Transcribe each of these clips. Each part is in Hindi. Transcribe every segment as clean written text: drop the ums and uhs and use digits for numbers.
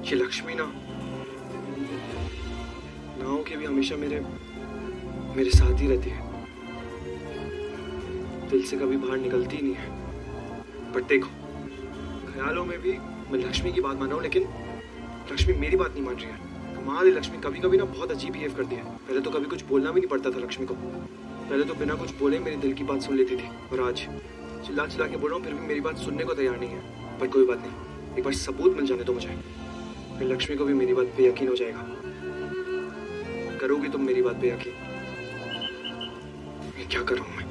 ये लक्ष्मी ना नाव के भी हमेशा मेरे साथ ही रहती है, दिल से कभी बाहर निकलती ही नहीं है। पर देखो, ख्यालों में भी मैं लक्ष्मी की बात मान रहा हूँ, लेकिन लक्ष्मी मेरी बात नहीं मान रही है। कमाल है, लक्ष्मी कभी कभी ना बहुत अजीब बिहेव करती है। पहले तो कभी कुछ बोलना भी नहीं पड़ता था लक्ष्मी को, पहले तो बिना कुछ बोले मेरे दिल की बात सुन लेती थी, और आज चिल्ला चिल्ला के बोल रहा हूँ फिर भी मेरी बात सुनने को तैयार नहीं है। पर कोई बात नहीं, एक बार सबूत मिल जाने दो मुझे, फिर लक्ष्मी को भी मेरी बात पे यकीन हो जाएगा। करोगी तुम मेरी बात पे यकीन? क्या करूं मैं?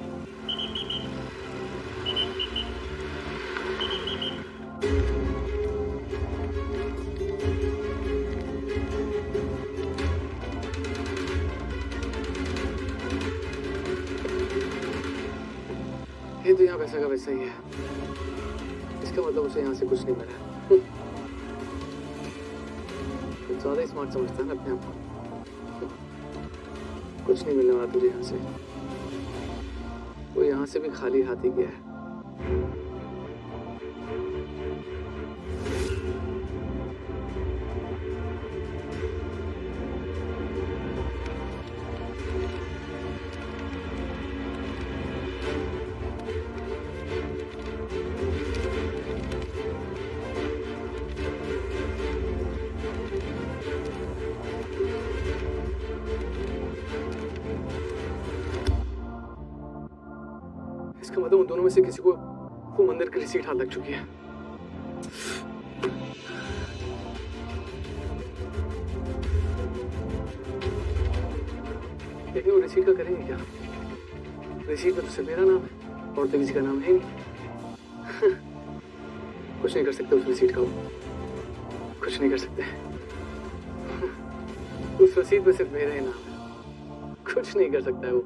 ये तो यहाँ वैसा का वैसा ही है, इसका मतलब उसे यहाँ से कुछ नहीं मिला। कुछ ज्यादा ही स्मार्ट समझता है ना अपने आप को। कुछ नहीं मिलने वाला तुझे यहाँ से, वो यहाँ से भी खाली हाथ ही गया है। इसका मतलब उन दोनों में से किसी को वो मंदिर की रिसीट हाथ लग चुकी है। लेकिन वो रिसीट का करेंगे क्या? रिसीट में तो सिर्फ मेरा नाम है और तो किसी का नाम है नहीं। कुछ नहीं कर सकते उस रिसीट का, वो कुछ नहीं कर सकते। उस रसीद में सिर्फ मेरा ही नाम है, कुछ नहीं कर सकता है वो।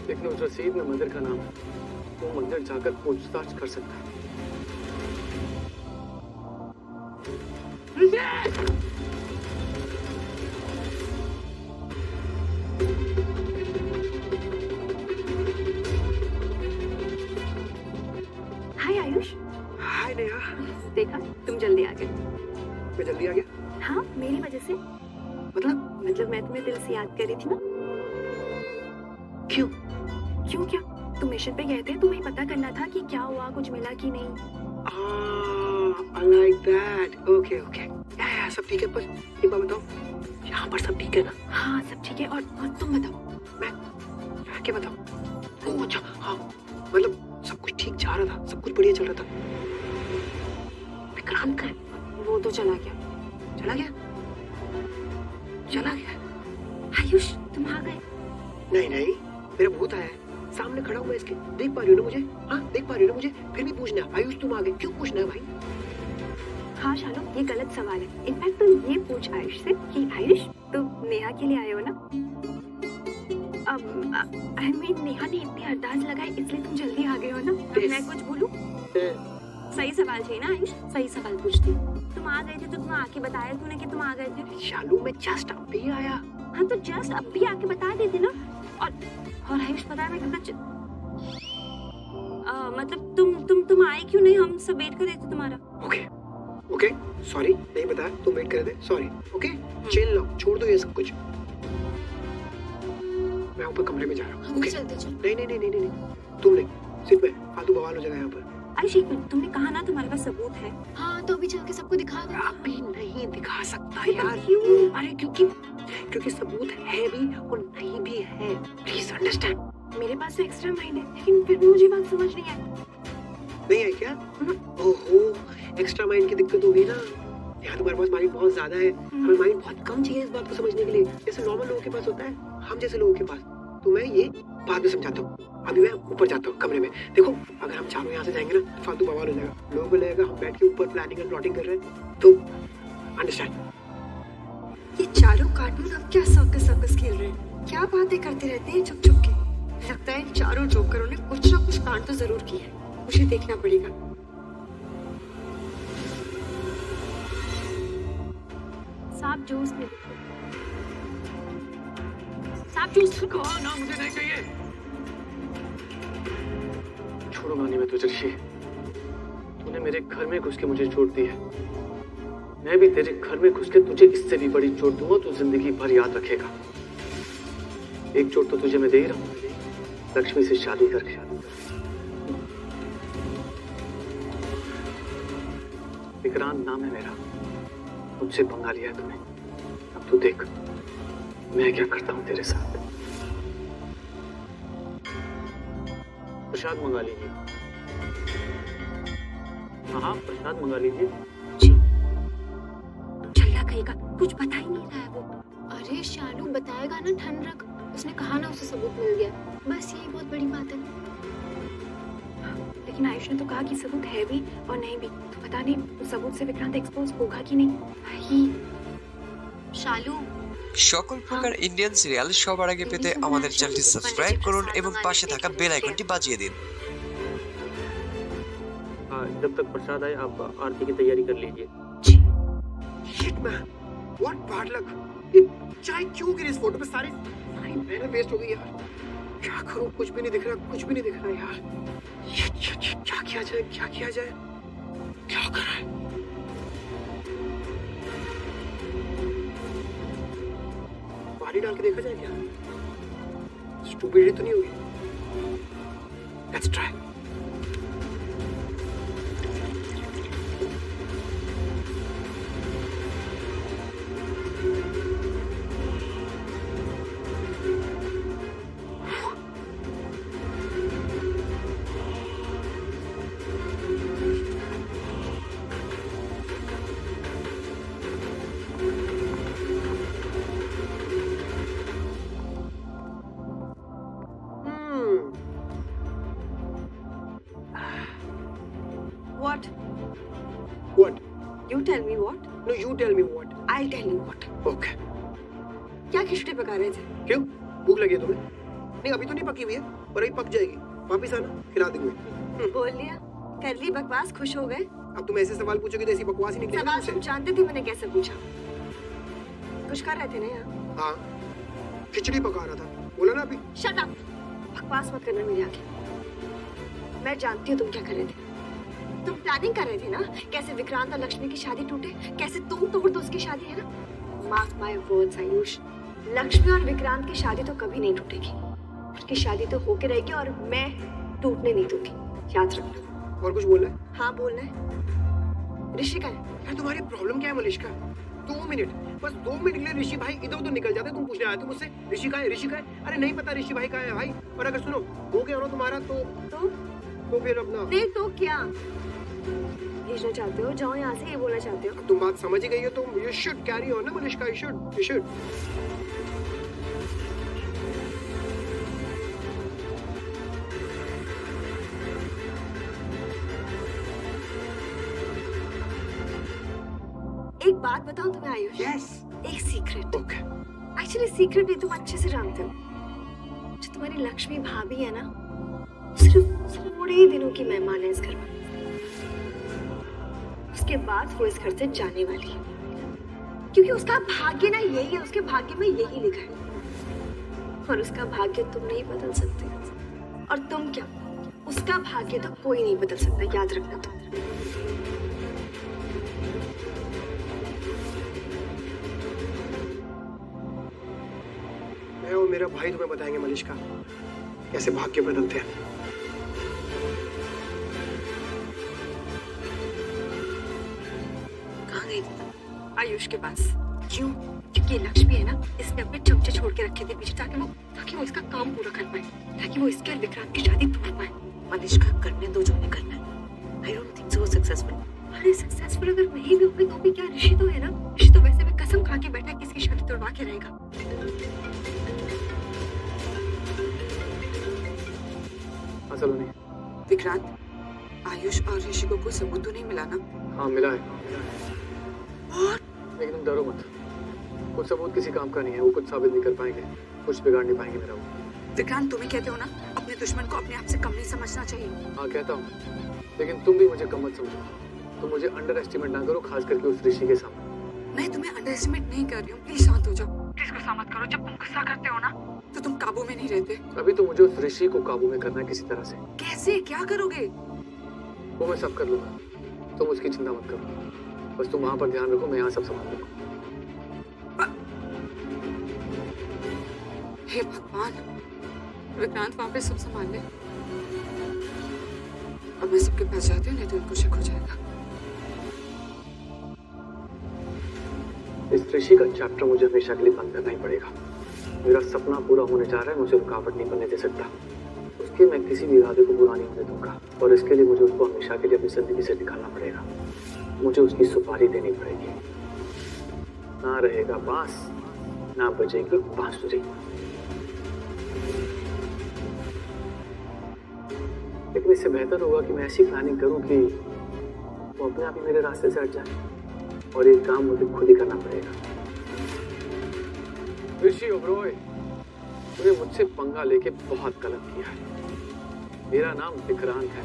लेकिन उस रसीद में मंदिर का नाम है, वो मंदिर जाकर पूछताछ कर सकता है। हाय आयुष। हाय नेहा। देखा, तुम जल्दी आ गए। मैं जल्दी आ गया? हाँ, मेरी वजह से। मतलब मैं तुम्हें दिल से याद कर रही थी ना। क्यों? क्यों क्या? तुम मिशन पे गए थे, तुम्हें पता करना था कि क्या हुआ, कुछ मिला कि नहीं। I like that. Okay. या सब ठीक है, पर एक बात बताओ, यहाँ पर सब ठीक है ना? हाँ, सब ठीक है। और तुम बताओ। मैं क्या बताऊँ? ओह अच्छा, हाँ, मतलब सब कुछ ठीक जा रहा था, सब कुछ बढ़िया चल रहा था। विक्रांत का वो तो चला गया। आयुष, तुम आ गए। नहीं, मेरा भूत आया है, सामने खड़ा हूँ मैं इसके, देख पा रही हो ना मुझे? हाँ, देख पा रही हो ना मुझे? फिर भी पूछना है, आयुष तुम आ गए, क्यों पूछना है भाई? हाँ शालू, ये गलत सवाल है। इनफैक्ट तुम ये पूछ आयुष से कि आयुष, तुम नेहा के लिए आए हो ना? आई मीन नेहा ने इतनी अरदास लगाई, इसलिए तुम जल्दी आ गए हो ना? मैं कुछ बोलूं? सही सवाल चाहिए ना आयुष, सही सवाल पूछती। तुम आ गए थे तो तुम आके बताया तूने कि तुम आ गए थे। शालू मैं जस्ट अभी आया। हाँ तो जस्ट अभी आके बता देते ना। और आयुष पता है मैं कितना मतलब तुम आए क्यों नहीं? हम सब वेट कर रहे थे तुम्हारा। ओके, सॉरी, नहीं बताया, तुम वेट कर रहे थे, सॉरी। ओके, चिल लो, छोड़ दो ये सब कुछ, मैं ऊपर कमरे में जा रहा हूँ। ओके, नहीं, तुम नहीं, सिर्फ मैं, फालतू बवाल हो जाएगा यहाँ पर। आयुष एक मिनट, तुमने कहा ना तुम्हारे पास सबूत है। हाँ तो अभी चल के सबको दिखा दो। अभी नहीं दिखा सकता यार। क्यों? अरे क्योंकि सबूत है भी और नहीं भी है, प्लीज अंडरस्टैंड। मेरे पास तो एक्स्ट्रा माइंड है, लेकिन फिर भी मुझे बात समझ नहीं आई। नहीं है क्या? ओहो, एक्स्ट्रा माइंड की दिक्कत होगी ना। यहाँ तुम्हारे पास माइंड बहुत ज्यादा है, हमें माइंड बहुत कम चाहिए इस बात को समझने के लिए, जैसे नॉर्मल लोगों के पास होता है, हम जैसे लोगों के पास। तो मैं ये बाद में समझाता हूँ, अभी मैं ऊपर जाता हूँ कमरे में। देखो, अगर हम चारों यहाँ से जाएंगे ना तो फालतू बवाल हो जाएगा, लोगों को लगेगा हम बैठ के ऊपर प्लानिंग एंड प्लॉटिंग कर रहे हैं, तो अंडरस्टैंड। ये चारों कार्टून अब क्या सर्कस खेल रहे हैं? क्या बातें करते रहते हैं छुप छुप के? लगता है इन चारों जोकरों ने कुछ ना कुछ कांड तो जरूर किया है, मुझे देखना पड़ेगा। साफ जूस में साफ जूस कहाँ ना, मुझे नहीं चाहिए। छोड़ूंगा नहीं मैं तुझे ऋषि। तूने मेरे घर में घुस के मुझे चोट दी है, मैं भी तेरे घर में घुस के तुझे इससे भी बड़ी चोट दूंगा, तू जिंदगी भर याद रखेगा। एक चोट तो तुझे मैं दे ही रहा हूँ, लक्ष्मी से शादी करके। विक्रांत नाम है मेरा, मुझसे पंगा लिया है तूने, अब तू देख मैं क्या करता हूँ तेरे साथ। प्रसाद मंगा लीजिए। हाँ प्रसाद मंगा लीजिए। जी चल्ला कहेगा, कुछ बता ही नहीं रहा है वो। अरे शालू बताएगा ना, ठंड रख। उसने कहा ना उसे सबूत मिल गया, बस यही बहुत बड़ी बात है। लेकिन आयुष ने तो कहा कि सबूत है भी और नहीं भी, तो पता नहीं उस सबूत से विक्रांत एक्सपोज होगा कि नहीं। भाई शालू সকল প্রকার ইন্ডিয়ান সিরিয়াল সবার আগে পেতে আমাদের চ্যানেলটি সাবস্ক্রাইব করুন এবং পাশে থাকা বেল আইকনটি বাজিয়ে দিন। जब तक प्रसाद आए आप आरती की तैयारी कर लीजिए। Shit man, what bad luck. ये चाय क्यों गिरी इस फोटो पे? सारी मेहनत वेस्ट हो गई यार। क्या करूं, कुछ भी नहीं दिख रहा, कुछ भी नहीं दिख रहा यार। शिट, क्या किया जाए, क्या किया जाए, क्या करा है? पानी डाल के देखा जाए क्या? स्टूपिडिटी तो नहीं होगी? Let's try. What? What? You tell me what? No, you tell me what. I'll tell you what. Okay. क्या खिचड़ी पका रहे थे? क्यों? भूख लगी है तुम्हें? नहीं अभी तो नहीं पकी हुई है, पर अभी पक जाएगी। वापिस आना, खिला दूंगा। बोल लिया, कर ली बकवास, खुश हो गए? अब तुम ऐसे सवाल पूछोगे तो ऐसी बकवास ही निकलेगी सवाल मुझसे। तुम जानते थे मैंने कैसे पूछा? कुछ कर रहे थे ना यहाँ? हाँ, खिचड़ी पका रहा था, बोला ना अभी। Shut up! बकवास मत करना मेरे आगे। मैं जानती हूँ तुम क्या कर रहे थे। तुम प्लानिंग कर रहे थे ना, कैसे विक्रांत और लक्ष्मी की शादी टूटे, कैसे तुम तोड़ दो उसकी शादी, है ना? Mark my words, Ayush, Lakshmi और विक्रांत की शादी तो कभी नहीं टूटेगी। उनकी शादी तो होके रहेगी और मैं टूटने नहीं दूंगी, याद रखना। और कुछ बोलना है? हाँ बोलना है। ऋषि का है। यार तुम्हारी प्रॉब्लम क्या है मलिश्का? 2 मिनट, बस 2 मिनट के लिए ऋषि भाई इधर उधर निकल जाते, तुम पूछने आए थे मुझसे ऋषि का है, ऋषि का है। अरे नहीं पता ऋषि भाई का है भाई। और अगर सुनो हो गया ना तुम्हारा तो फिर अपना नहीं तो क्या भेजना चाहते हो? जाओ यहाँ से, ये बोलना चाहते हो? तुम बात समझ ही गई हो, तुम यू शुड कैरी ऑन ना मलिश्का, यू शुड। एक बात बताऊं तुम्हें आयुष? यस। एक सीक्रेट। ओके। एक्चुअली सीक्रेट नहीं, तुम अच्छे से जानते हो। जो तुम्हारी लक्ष्मी भाभी है ना, सिर्फ थोड़े ही दिनों की मेहमान है इस घर में। उसके बाद वो इस घर से जाने वाली है, क्योंकि उसका भाग्य ना यही है, उसके भाग्य में यही लिखा है। और उसका भाग्य तुम नहीं बदल सकते, और तुम क्या, उसका भाग्य तो कोई नहीं बदल सकता, याद रखना तुम। मैं और मेरा भाई तुम्हें बताएंगे मलिश्का कैसे भाग्य बदलते हैं। कहाँ गई थी? आयुष के पास। क्यों? क्योंकि ये लक्ष्मी है ना, इसने अपने चमचे छोड़ के रखे थे पीछे, ताकि वो इसका काम पूरा कर पाए, ताकि वो इसके और विक्रांत की शादी तोड़ पाए। मलिश्का करने दो जो नहीं करना है। I don't think so successful. अरे सक्सेसफुल अगर नहीं भी होगी तो भी क्या, ऋषि तो है ना। ऋषि तो वैसे भी कसम खा के बैठा है कि इसकी शादी तोड़वा के रहेगा। असल नहीं। विक्रांत, आयुष और ऋषि को कोई सबूत तो नहीं मिला ना? हाँ मिला है, और लेकिन तुम डरो मत, कुछ सबूत किसी काम का नहीं है, वो कुछ साबित नहीं कर पाएंगे, कुछ बिगाड़ नहीं पाएंगे मेरा वो। विक्रांत, तुम ही कहते हो ना अपने दुश्मन को अपने आप से कम नहीं समझना चाहिए। हाँ कहता हूँ, लेकिन तुम भी मुझे कम मत समझो। तुम मुझे अंडर एस्टिमेट ना करो, खास करके उस ऋषि के सामने। मैं तुम्हें अंडर एस्टिमेट नहीं कर रही हूँ, प्लीज शांत हो जाओ। प्लीज गुस्सा मत करो, जब तुम गुस्सा करते हो ना तो तुम काबू में नहीं रहते। अभी तो मुझे उस ऋषि को काबू में करना है किसी तरह से। कैसे, क्या करोगे? वो मैं सब कर लूंगा, तुम उसकी चिंता मत करो। बस तुम वहां पर ध्यान रखो, मैं यहाँ सब संभाल लूंगा। हे भगवान, विक्रांत वहां पे सब संभाल ले। अब मैं सबके पास जाती हूँ, नहीं तो उनको शक हो जाएगा। इस ऋषि का चैप्टर मुझे हमेशा के लिए बंद करना ही पड़ेगा। मेरा सपना पूरा होने जा रहा है, मुझे रुकावट नहीं बनने दे सकता। उसके मैं किसी भी इरादे को बुरा नहीं होने दूंगा, और इसके लिए मुझे उसको हमेशा के लिए अपनी जिंदगी से निकालना पड़ेगा। मुझे उसकी सुपारी देनी पड़ेगी। ना रहेगा बांस, ना बजेगी बांसुरी। लेकिन इससे बेहतर होगा कि मैं ऐसी प्लानिंग करूं कि वो अपने आप ही मेरे रास्ते से हट जाए, और ये काम मुझे खुद ही करना पड़ेगा। ऋषि ओबरॉय, तूने मुझसे पंगा लेके बहुत गलत किया है। मेरा नाम विक्रांत है,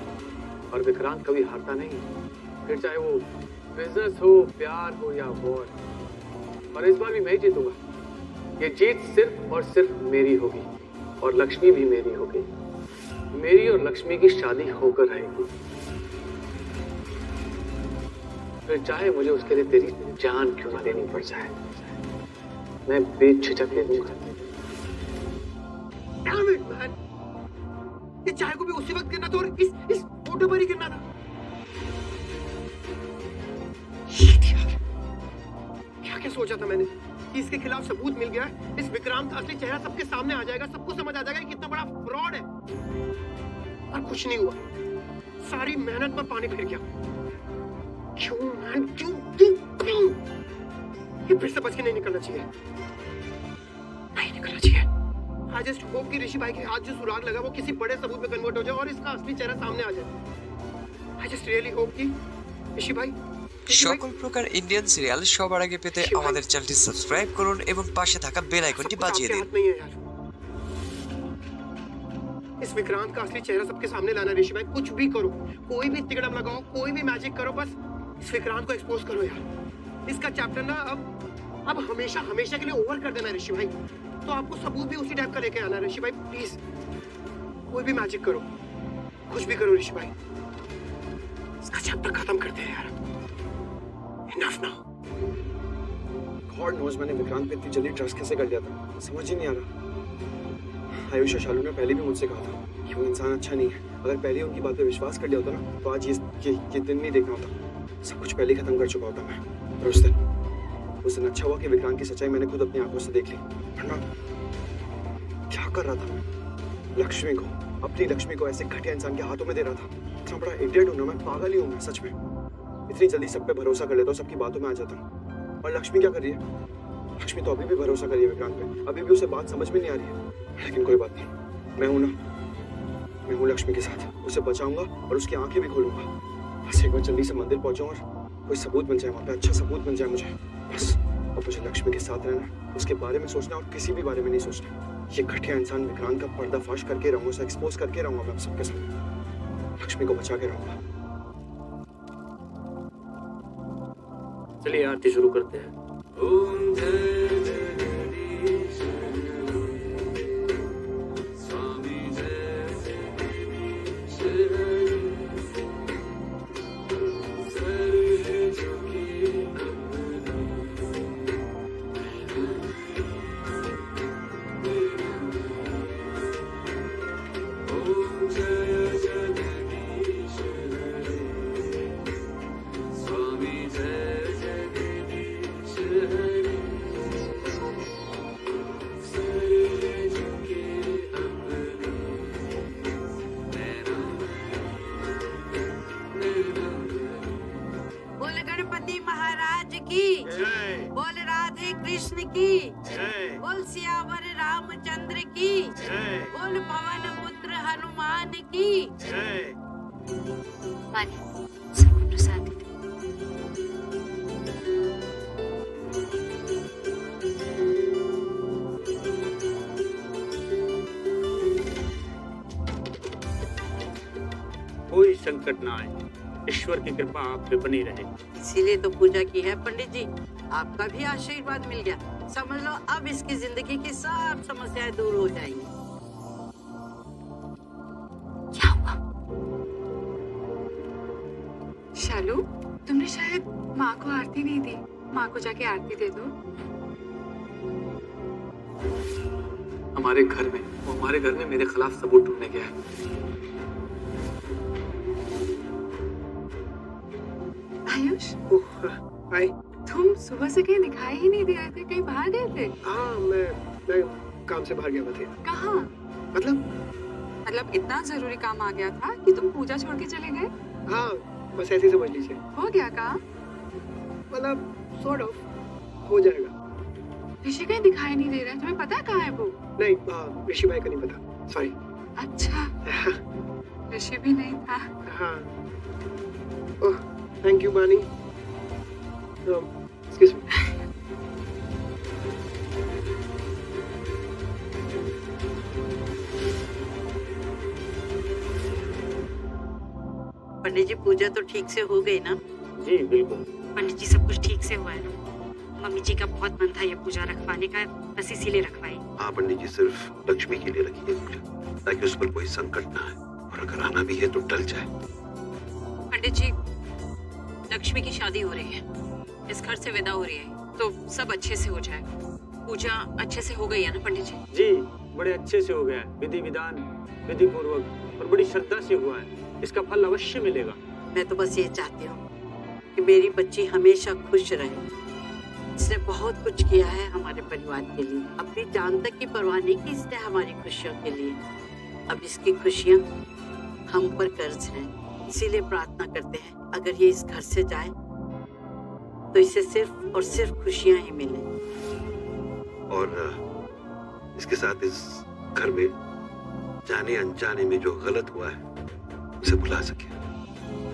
और विक्रांत कभी हारता नहीं, फिर चाहे वो बिजनेस हो, प्यार हो या वॉर। और इस बार भी मैं ही जीतूंगा। ये जीत सिर्फ और सिर्फ मेरी होगी, और लक्ष्मी भी मेरी होगी। मेरी और लक्ष्मी की शादी होकर रहेगी, फिर चाहे मुझे उसके लिए तेरी जान क्यों ना लेनी पड़ जाए, मैं बेझिझक ले लूंगा। Damn it, man! ये चाय को भी उसी वक्त गिरना था, और इस फोटो पर ही गिरना था। Shit यार, क्या सोचा था मैंने कि इसके खिलाफ सबूत मिल गया है, इस विक्रांत का असली चेहरा सबके सामने आ जाएगा, सबको समझ आ जाएगा कि कितना बड़ा फ्रॉड है। और कुछ नहीं हुआ, सारी मेहनत पर पानी फिर गया। क्यों मैन, क्यों? ये फिर से बच के नहीं निकलना चाहिए, नहीं निकलना चाहिए। I just hope कि ऋषि भाई के हाथ जो सुराग लगा वो किसी बड़े सबूत में कन्वर्ट हो जाए और इसका असली चेहरा सामने आ जाए। I just really hope कि ऋषि भाई সকল প্রকার ইন্ডিয়ান সিরিয়াল সবার আগে পেতে আমাদের চ্যানেলটি সাবস্ক্রাইব করুন এবং পাশে থাকা বেল আইকনটি বাজিয়ে দিন। हाथ में ही है यार। इस विक्रांत का असली चेहरा सबके सामने लाना ऋषि भाई, कुछ भी करो, कोई भी तिकड़म लगाओ, कोई भी मैजिक करो, बस इस विक्रांत को एक्सपोज करो यार। इसका चैप्टर ना अब हमेशा के लिए ओवर कर देना ऋषि भाई। तो आपको सबूत भी उसी टाइप का लेके आना ऋषि भाई, प्लीज कोई भी मैजिक करो, कुछ भी करो ऋषि भाई, इसका चैप्टर खत्म करते हैं यार। Enough now. God knows मैंने विक्रांत पे इतनी जल्दी ट्रस्ट कैसे कर लिया था, समझ ही नहीं आ रहा। आयुष और शालू ने पहले भी मुझसे कहा था कि वो इंसान अच्छा नहीं है। अगर पहले उनकी बात पे विश्वास कर लिया होता ना, तो आज ये दिन नहीं देखना होता। सब कुछ पहले खत्म कर चुका होता मैं। और उस दिन अच्छा हुआ कि विक्रांत की सच्चाई मैंने खुद अपनी आंखों से देख ली। वरना क्या कर रहा था मैं? लक्ष्मी को, अपनी लक्ष्मी को ऐसे घटिया इंसान के हाथों में दे रहा था। इतना बड़ा इडियट हूं ना मैं, पागल ही हूं मैं सच में। इतनी जल्दी सब पे भरोसा कर लेता हूँ, सबकी बातों में आ जाता हूँ। और लक्ष्मी क्या कर रही है? लक्ष्मी तो अभी भी भरोसा कर रही है विक्रांत पे, अभी भी उसे बात समझ में नहीं आ रही है। लेकिन कोई बात नहीं, मैं हूं ना, मैं हूं लक्ष्मी के साथ, उसे बचाऊंगा और उसकी आंखें भी खोलूंगा। बस एक बार जल्दी से मंदिर पहुंचाऊं और कोई सबूत मिल जाए वहां पे, अच्छा सबूत मिल जाए मुझे बस। और मुझे लक्ष्मी के साथ रहना, उसके बारे में सोचना और किसी भी बारे में नहीं सोचना। ये घटिया इंसान विक्रांत का पर्दाफाश करके रहूंगा, उसे एक्सपोज करके रहूंगा मैं सबके साथ, लक्ष्मी को बचा के रहूंगा। चलिए आरती शुरू करते हैं। ओम जय जगदीश स्वामी जय जगदीश सर्व झुके ओम जय जगदीश स्वामी जय बोल गणपति महाराज की, बोल राधे कृष्ण की, बोल सियावर रामचंद्र की, बोल पवन पुत्र हनुमान की। सबको प्रसाद दे दो। कोई संकट ना आए, ईश्वर की कृपा आप पे बनी रहे। इसीलिए तो पूजा की है पंडित जी। आपका भी आशीर्वाद मिल गया। समझ लो अब इसकी जिंदगी की सब समस्याएं दूर हो जाएंगी। क्या हुआ? शालू, तुमने शायद माँ को आरती नहीं दी। माँ को जाके आरती दे दो। हमारे घर में, वो हमारे घर में मेरे खिलाफ सबूत ढूंढने गया है। आयुष, हाय। तुम सुबह से कहीं दिखाई ही नहीं दे रहे थे, कहीं बाहर गए थे? हाँ, मैं काम से बाहर गया था। कहाँ? मतलब इतना जरूरी काम आ गया था कि तुम पूजा छोड़ के चले गए? हाँ, बस ऐसे ही समझ लीजिए। हो गया काम? मतलब सॉर्ट ऑफ हो जाएगा। ऋषि कहीं दिखाई नहीं दे रहा है, तुम्हें पता है कहाँ है वो? नहीं, ऋषि भाई का नहीं पता, सॉरी। अच्छा, ऋषि भी नहीं था। हाँ। Oh, thank you Bani. Excuse me. Pandit ji, puja तो ठीक से हो गई ना? जी बिल्कुल। पंडित जी, सब कुछ ठीक से हुआ है ना? मम्मी जी का बहुत मन था ये पूजा रखवाने का, बस इसीलिए रखवाई। हाँ पंडित जी, सिर्फ लक्ष्मी के लिए रखी है पूजा, ताकि उस पर कोई संकट ना आए, और अगर आना भी है तो टल जाए। पंडित जी, लक्ष्मी की शादी हो रही है, इस घर से विदा हो रही है, तो सब अच्छे से हो जाएगा। पूजा अच्छे से हो गई है ना पंडित जी? जी, बड़े अच्छे से हो गया है। विधि विधान, विधि पूर्वक और बड़ी श्रद्धा से हुआ है। इसका फल अवश्य मिलेगा। मैं तो बस ये चाहती हूँ कि मेरी बच्ची हमेशा खुश रहे। इसने बहुत कुछ किया है हमारे परिवार के लिए, अपनी जान तक की परवाह नहीं की इसने हमारी खुशियों के लिए। अब इसकी खुशियाँ हम पर कर्ज हैं, इसीलिए प्रार्थना करते हैं अगर ये इस घर से जाए तो इसे सिर्फ और सिर्फ खुशियाँ ही मिले। और इसके साथ इस घर में जाने अनजाने में जो गलत हुआ है उसे भुला सके,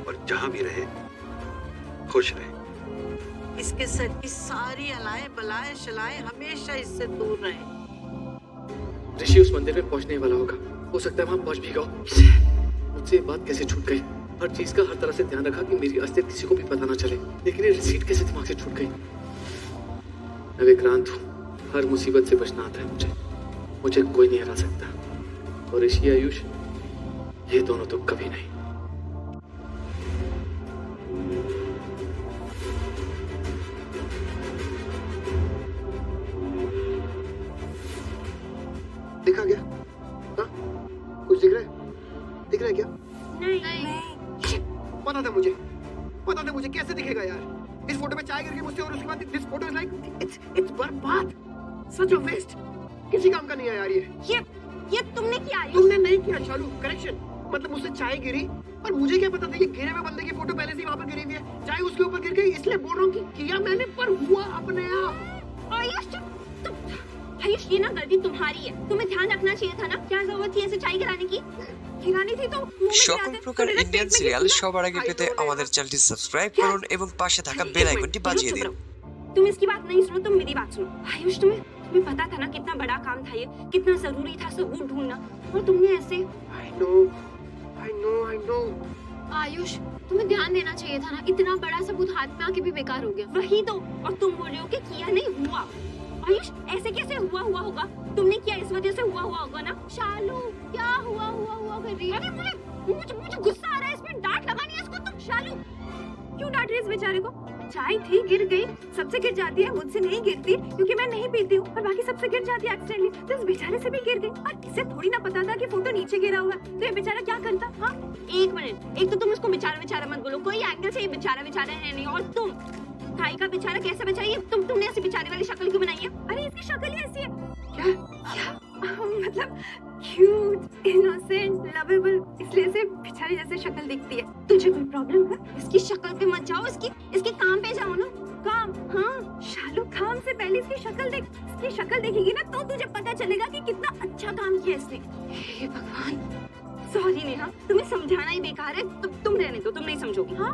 और जहां भी रहे खुश रहे। इसके सर की सारी अलाए बलाए शलाए हमेशा इससे दूर रहे। ऋषि उस मंदिर में पहुंचने वाला होगा, हो सकता है वहां पहुंच भी गया। मुझसे ये बात कैसे छूट गई? हर चीज का हर तरह से ध्यान रखा कि मेरी असलियत किसी को भी पता ना चले, लेकिन ये रिसीट कैसे दिमाग से छूट गई? मैं विक्रांत हूँ, हर मुसीबत से बचना आता है मुझे कोई नहीं हरा सकता। और ऋषि आयुष, ये दोनों तो कभी नहीं। देखा क्या? हाँ? कुछ दिख रहा है? दिख रहा है क्या? नहीं। पता था मुझे कैसे दिखेगा यार। इस फोटो में चाय गिर गई मुझसे, और उसके बाद this photo is like it's बर्बाद, सच अ वेस्ट, किसी काम का नहीं है यार ये तुमने किया? तुमने नहीं किया शालू, करेक्शन। मतलब मुझसे चाय गिरी और मुझे क्या पता था ये गिरे हुए बंदे की फोटो पहले से ही वहां पर गिरी हुई है, चाय उसके ऊपर गिर गई, इसलिए बोल रहा हूँ कि किया मैंने, पर हुआ अपने आप। आयुष, ये ना गलती तुम्हारी है, तुम्हें ध्यान रखना चाहिए था ना। क्या जरूरत थी ऐसे चाय गिराने की? गिरानी थी तो मुंह में সকল गिराते। প্রকার तुमने ইন্ডিয়ান पेट में সিরিয়াল गिरा- সবার আগে পেতে আমাদের চ্যানেলটি সাবস্ক্রাইব করুন এবং পাশে থাকা বেল আইকনটি বাজিয়ে দিন। तुम इसकी बात नहीं सुनो, तुम मेरी बात सुनो। आयुष, तुम्हें पता था ना कितना बड़ा काम था ये, कितना जरूरी था सबूत ढूंढना, और तुमने ऐसे। I know। आयुष, तुम्हें ध्यान देना चाहिए था ना, इतना बड़ा सबूत हाथ में आके भी बेकार हो गया। वही तो, और तुम बोल रहे हो कि किया नहीं हुआ। आयुष, ऐसे कैसे हुआ होगा? तुमने किया इस वजह से हुआ होगा ना। शालू, क्या हुआ कर रही है? अरे मुझे गुस्सा आ रहा है, इसमें डांट लगानी है इसको। तुम शालू क्यों डांट रही है इस बेचारे को? चाय थी, गिर गई, सबसे गिर जाती है, मुझसे नहीं गिरती क्योंकि मैं नहीं पीती हूँ, और बाकी सबसे गिर जाती है एक्सीडेंटली, तो इस बेचारे से भी गिर गई। और इसे थोड़ी ना पता था कि फोटो नीचे गिरा हुआ है, तो ये बेचारा क्या करता? हाँ, एक मिनट, एक तो तुम इसको बेचारा मत बोलो, कोई एंगल से ये बेचारा है नहीं। और तुम भाई का बेचारा कैसे बचाइए? तुमने ऐसी बेचारे वाली शक्ल क्यों बनाई है? अरे इसकी शक्ल ही ऐसी है। क्या मतलब क्यूट, इनोसेंट, लवेबल, इसलिए ऐसे बेचारे जैसे शक्ल दिखती है। तुझे कोई प्रॉब्लम है? इसकी शक्ल पे मत जाओ, इसके काम पे जाओ ना। काम? हाँ शालू, काम से पहले इसकी शक्ल देख। इसकी शक्ल देखेगी ना तो तुझे पता चलेगा कि कितना अच्छा काम किया इसने। हे भगवान, सॉरी नेहा, तुम्हें समझाना ही बेकार है। तुम रहने दो, तुम नहीं समझोगी। हाँ,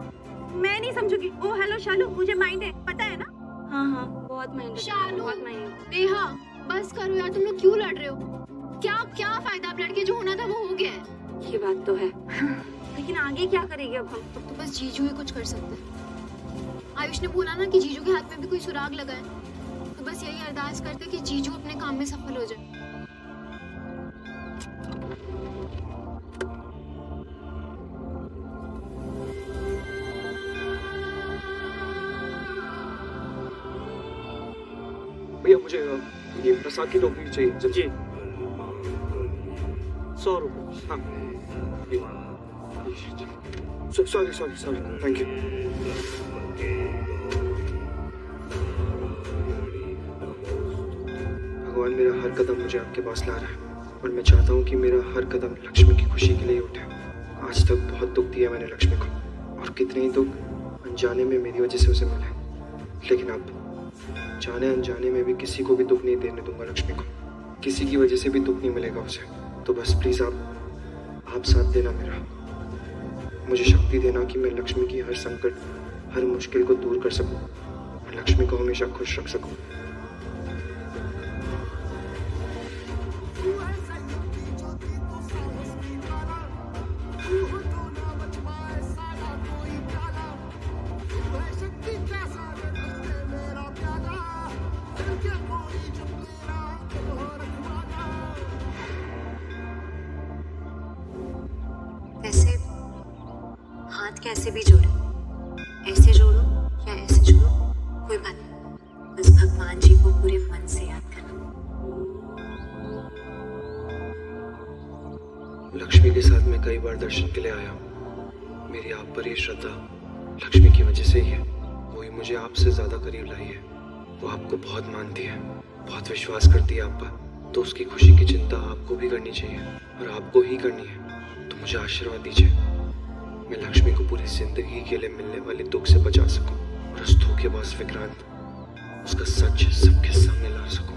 मैं नहीं समझूंगी। ओ हेलो शालू, मुझे माइंड है, पता है ना? हाँ, बहुत माइंड है। शालू, बहुत माइंड है। नेहा, बस करो यार, तुम लोग क्यों लड़ रहे हो? क्या फायदा? अब लड़के जो होना था वो हो गया है। ये बात तो है, लेकिन आगे क्या करेंगे अब हम? तो बस जीजू ही कुछ कर सकते हैं। आयुष ने बोला ना कि जीजू के हाथ में भी कोई सुराग लगा है, तो बस यही अरदास करते कि जीजू अपने काम में सफल हो जाए। भैया मुझे ये प्रसाद की टोकरी चाहिए जल्दी। जी 100 रुपये। हाँ sorry sorry sorry thank you. भगवान मेरा हर कदम मुझे आपके पास ला रहा है और मैं चाहता हूँ कि मेरा हर कदम लक्ष्मी की खुशी के लिए उठे। आज तक बहुत दुख दिया मैंने लक्ष्मी को और कितने ही दुख अनजाने में मेरी वजह से उसे मिले, लेकिन अब जाने अनजाने में भी किसी को भी दुख नहीं देने दूंगा लक्ष्मी को। किसी की वजह से भी दुख नहीं मिलेगा उसे। तो बस प्लीज आप साथ देना मेरा, मुझे शक्ति देना कि मैं लक्ष्मी की हर संकट हर मुश्किल को दूर कर सकूं और लक्ष्मी को हमेशा खुश रख सकूं। वैसे हाथ कैसे भी जोड़ो, ऐसे जोड़ो या ऐसे जोड़ो, कोई बात नहीं, बस भगवान जी को पूरे मन से याद करना। लक्ष्मी के साथ मैं कई बार दर्शन के लिए आया हूँ। मेरी आप पर ये श्रद्धा लक्ष्मी की वजह से ही है। वही मुझे आपसे ज्यादा करीब लाई है। वो आपको बहुत मानती है, बहुत विश्वास करती है आप पर, तो उसकी खुशी की चिंता आपको भी करनी चाहिए और आपको ही करनी है। तो मुझे आशीर्वाद दीजिए, मैं लक्ष्मी को पूरी जिंदगी के लिए मिलने वाले दुख से बचा सकूं और उस धोखेबाज विक्रांत उसका सच सबके सामने ला सकूं।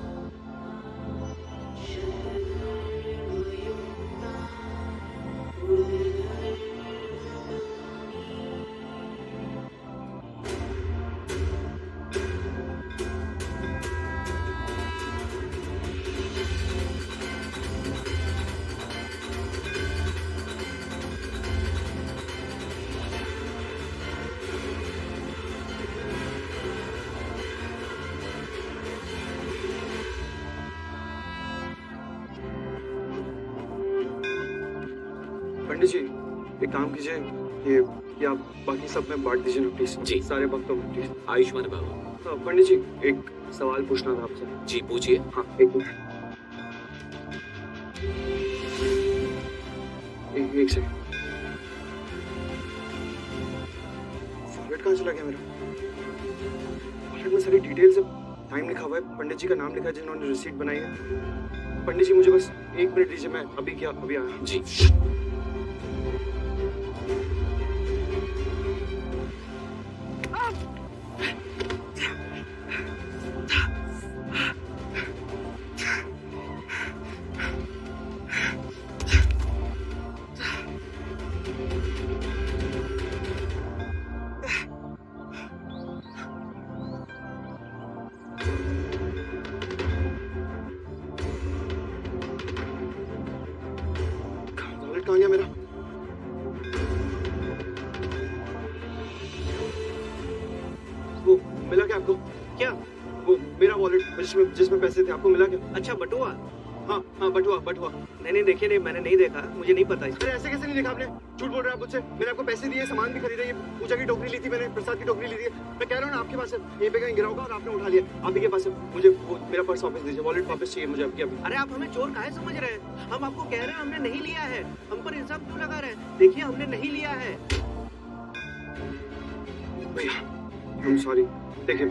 पंडित जी एक काम कीजिए, ये आप बाकी सब में बांट दीजिए ना प्लीज। जी। सारे भक्तों में प्लीज। आयुष्मान बाबा। तो पंडित जी एक सवाल पूछना था आपसे। जी पूछिए। हाँ एक मिनट, एक सेकंड। वॉलेट कहाँ चला गया मेरा? वॉलेट में सारी डिटेल्स है, टाइम लिखा हुआ है, पंडित जी का नाम लिखा है जिन्होंने रिसीट बनाई है। पंडित जी मुझे बस 1 मिनट दीजिए, मैं अभी आया। जी। कहाँ गया मेरा? वो मिला क्या आपको? क्या? वो मेरा वॉलेट जिसमें पैसे थे, आपको मिला क्या? अच्छा बटुआ? हाँ बटुआ। नहीं देखिए, नहीं मैंने नहीं देखा, मुझे नहीं पता इसका। अरे ऐसे कैसे नहीं देखा आपने? झूठ बोल रहे हैं आप मुझसे। मैंने आपको पैसे दिए, सामान भी खरीदा, ये पूजा की टोकरी ली थी मैंने, प्रसाद की टोकरी ली थी। मैं कह रहा हूँ ना आपके पास है, यहीं पे कहीं गिरा होगा और आपने उठा लिया। आप ही के पास है, मुझे वो मेरा पर्स वापस दीजिए, वॉलेट वापस चाहिए मुझे अभी। अरे आप हमें चोर काहे समझ रहे हैं? हम आपको कह रहे हैं हमने नहीं लिया है, हम पर इल्जाम क्यों लगा रहे हैं? देखिए हमने नहीं लिया है। भैया आई एम सॉरी। देखिए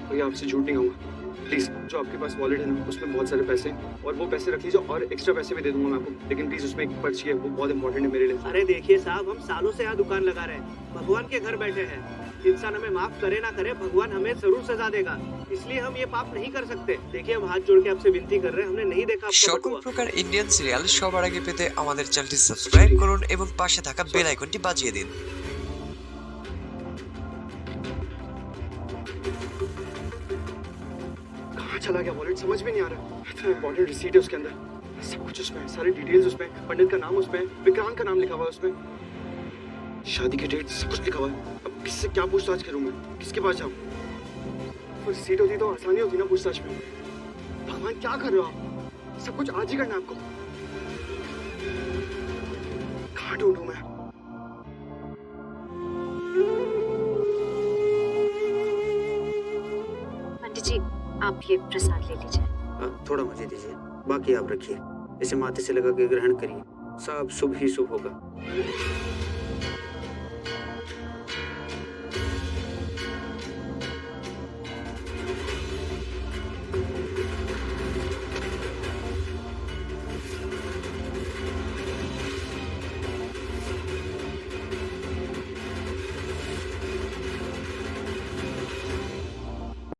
भैया आपसे झूठ नहीं कहूँगा, प्लीज। जो आपके पास वॉलेट है ना, उसमें बहुत सारे पैसे हैं और वो पैसे रख लीजिए और एक्स्ट्रा पैसे भी दे दूंगा मैं आपको, लेकिन प्लीज उसमें एक पर्ची है, वो बहुत इंपॉर्टेंट है मेरे लिए। अरे देखिए साहब, हम सालों से यहाँ दुकान लगा रहे हैं, भगवान के घर बैठे हैं। इंसान हमें माफ करे ना करे, भगवान हमें जरूर सजा देगा, इसलिए हम ये पाप नहीं कर सकते। देखिए हम हाथ जोड़ के आपसे विनती कर रहे हैं, हमने नहीं देखा आपका সকল बटुआ। প্রকার ইন্ডিয়ান সিরিয়াল সবার আগে পেতে আমাদের চ্যানেলটি সাবস্ক্রাইব করুন এবং পাশে থাকা বেল আইকনটি বাজিয়ে দিন। कहाँ चला गया वॉलेट, समझ में नहीं आ रहा। इतना इंपॉर्टेंट रिसीट है उसके अंदर, सब कुछ उसमें है, सारी डिटेल्स उसमें, पंडित का नाम उसमें, विक्रांत का नाम लिखा हुआ है उसमें, शादी की डेट सब कुछ लिखा हुआ है। अब किससे क्या पूछताछ करूं मैं? किसके पास जाऊं? और सीट होती तो आसानी होती ना पूछताछ में। भगवान क्या कर रहे हो आप? सब कुछ आज ही करना है आपको। कहाँ ढूंढूं मैं? पंडित जी, आप ये प्रसाद ले लीजिए। थोड़ा मुझे दीजिए, बाकी आप रखिए। इसे माथे से लगा के ग्रहण करिए, सब शुभ ही शुभ होगा।